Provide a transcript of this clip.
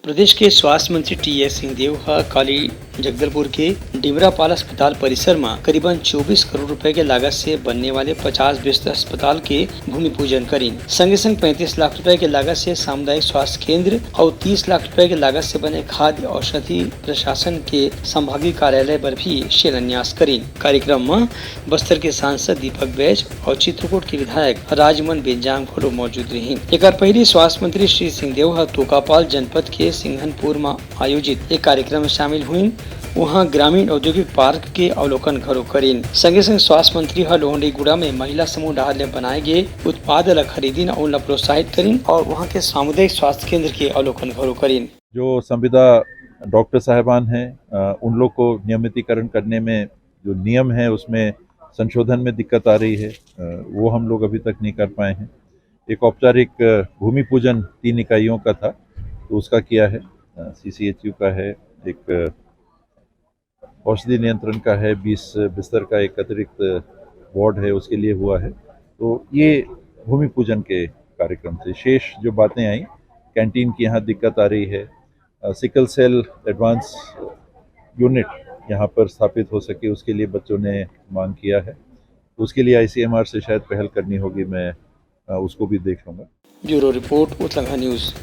प्रदेश के स्वास्थ्य मंत्री टी.एस. सिंहदेव काली जगदलपुर के डिमरापाल अस्पताल परिसर में करीबन 24 करोड़ रुपए के लागत से बनने वाले 50 बिस्तर अस्पताल के भूमि पूजन करी। संगे संग 35 लाख रुपए के लागत से सामुदायिक स्वास्थ्य केंद्र और 30 लाख रुपए के लागत से बने खाद्य औषधि प्रशासन के संभागीय कार्यालय पर भी शिलान्यास करी। कार्यक्रम में बस्तर के सांसद दीपक बैज और चित्रकूट के विधायक राजमन बेंजाम खोड़ो मौजूद रही। एक पहले स्वास्थ्य मंत्री श्री सिंहदेव तोकापाल जनपद के सिंघनपुर में आयोजित एक कार्यक्रम में शामिल हुई। वहां ग्रामीण औद्योगिक पार्क के अवलोकन घरों करीन। संगे संग स्वास्थ्य मंत्री लोहंडीगुड़ा में महिला समूह डाले बनाए गए उत्पाद ला खरीदीन और प्रोत्साहित करीन और वहां के सामुदायिक स्वास्थ्य केंद्र के अवलोकन घरों करीन। जो संविदा डॉक्टर साहबान हैं उन लोग को नियमितीकरण करने में जो नियम है उसमें संशोधन में दिक्कत आ रही है, वो हम लोग अभी तक नहीं कर पाए हैं। एक औपचारिक भूमि पूजन 3 इकाइयों का था तो उसका किया है, CCHU का है, एक औषधि नियंत्रण का है, 20 बिस्तर का एक अतिरिक्त वार्ड है उसके लिए हुआ है। तो ये भूमि पूजन के कार्यक्रम से शेष जो बातें आई, कैंटीन की यहाँ दिक्कत आ रही है, सिकल सेल एडवांस यूनिट यहाँ पर स्थापित हो सके उसके लिए बच्चों ने मांग किया है। उसके लिए ICMR से शायद पहल करनी होगी, मैं उसको भी देख लूँगा। Bureau report Uttarakhand news.